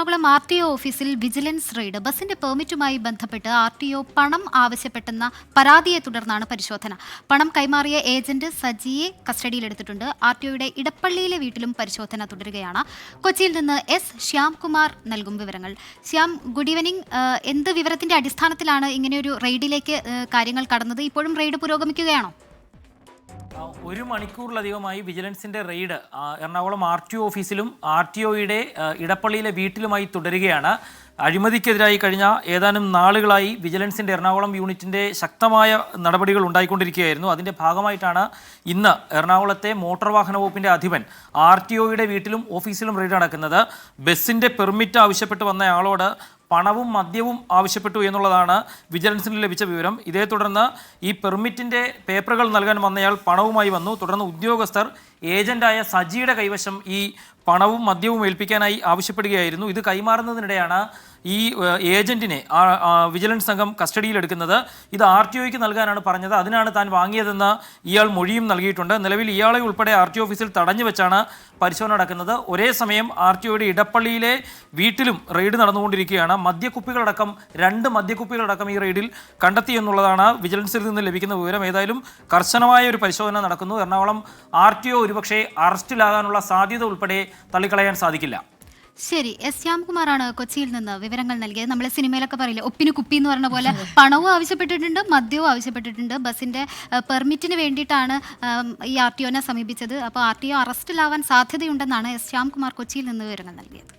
Ernakulam RTO ഓഫീസിൽ vigilance raid. ബസിന്റെ പെർമിറ്റുമായി ബന്ധപ്പെട്ട് RTO പണം ആവശ്യപ്പെട്ടെന്ന പരാതിയെ തുടർന്നാണ് പരിശോധന. പണം കൈമാറിയ ഏജന്റ് സജിയെ കസ്റ്റഡിയിലെടുത്തിട്ടുണ്ട്. RTOയുടെ ഇടപ്പള്ളിയിലെ വീട്ടിലും പരിശോധന തുടരുകയാണ്. കൊച്ചിയിൽ നിന്ന് ശ്യാംകുമാർ നൽകും വിവരങ്ങൾ. Shyam, good evening. എന്ത് വിവരത്തിന്റെ അടിസ്ഥാനത്തിലാണ് ഇങ്ങനെയൊരു റെയ്ഡിലേക്ക് കാര്യങ്ങൾ കടന്നത്? ഇപ്പോഴും റെയ്ഡ് പുരോഗമിക്കുകയാണോ? ഒരു മണിക്കൂറിലധികമായി വിജിലൻസിന്റെ റെയ്ഡ് എറണാകുളം RTO ഓഫീസിലും RTOയുടെ ഇടപ്പള്ളിയിലെ വീട്ടിലുമായി തുടരുകയാണ്. അഴിമതിക്കെതിരായി കഴിഞ്ഞ ഏതാനും നാളുകളായി വിജിലൻസിന്റെ എറണാകുളം യൂണിറ്റിന്റെ ശക്തമായ നടപടികൾ ഉണ്ടായിക്കൊണ്ടിരിക്കുകയായിരുന്നു. അതിന്റെ ഭാഗമായിട്ടാണ് ഇന്ന് എറണാകുളത്തെ മോട്ടോർ വാഹന വകുപ്പിന്റെ അധിപൻ RTOയുടെ വീട്ടിലും ഓഫീസിലും റെയ്ഡ് നടക്കുന്നത്. ബസിന്റെ പെർമിറ്റ് ആവശ്യപ്പെട്ട് വന്നയാളോട് പണവും മദ്യവും ആവശ്യപ്പെട്ടു എന്നുള്ളതാണ് വിജിലൻസിന് ലഭിച്ച വിവരം. ഇതേ തുടർന്ന് ഈ പെർമിറ്റിൻ്റെ പേപ്പറുകൾ നൽകാൻ വന്നയാൾ പണവുമായി വന്നു. തുടർന്ന് ഉദ്യോഗസ്ഥർ ഏജന്റായ സജിയുടെ കൈവശം ഈ പണവും മദ്യവും ഏൽപ്പിക്കാനായി ആവശ്യപ്പെടുകയായിരുന്നു. ഇത് കൈമാറുന്നതിനിടെയാണ് ഈ ഏജന്റിനെ വിജിലൻസ് സംഘം കസ്റ്റഡിയിലെടുക്കുന്നത്. ഇത് RTOയ്ക്ക് നൽകാനാണ് പറഞ്ഞത്. അതിനാണ് താൻ വാങ്ങിയതെന്ന് ഇയാൾ മൊഴിയും നൽകിയിട്ടുണ്ട്. നിലവിൽ ഇയാളെ ഉൾപ്പെടെ RTO ഓഫീസിൽ തടഞ്ഞു വെച്ചാണ് പരിശോധന നടക്കുന്നത്. ഒരേ സമയം RTOയുടെ ഇടപ്പള്ളിയിലെ വീട്ടിലും റെയ്ഡ് നടന്നുകൊണ്ടിരിക്കുകയാണ്. മദ്യക്കുപ്പികളടക്കം 2 മദ്യക്കുപ്പികളടക്കം ഈ റെയ്ഡിൽ കണ്ടെത്തി എന്നുള്ളതാണ് വിജിലൻസിൽ നിന്ന് ലഭിക്കുന്ന വിവരം. ഏതായാലും കർശനമായ ഒരു പരിശോധന നടക്കുന്നു. എറണാകുളം RTO ഒരുപക്ഷെ അറസ്റ്റിലാകാനുള്ള സാധ്യത ഉൾപ്പെടെ തള്ളിക്കളയാൻ സാധിക്കില്ല. ശരി, ശ്യാംകുമാറാണ് കൊച്ചിയിൽ നിന്ന് വിവരങ്ങൾ നൽകിയത്. നമ്മളെ സിനിമയിലൊക്കെ പറയില്ലേ, ഒപ്പിന് കുപ്പി എന്ന് പറഞ്ഞ പോലെ പണവും ആവശ്യപ്പെട്ടിട്ടുണ്ട്, മദ്യവും ആവശ്യപ്പെട്ടിട്ടുണ്ട്. ബസിന്റെ പെർമിറ്റിന് വേണ്ടിയിട്ടാണ് ഈ RTOനെ സമീപിച്ചത്. അപ്പോൾ RTO അറസ്റ്റിലാവാൻ സാധ്യതയുണ്ടെന്നാണ് ശ്യാംകുമാർ കൊച്ചിയിൽ നിന്ന് വിവരങ്ങൾ നൽകിയത്.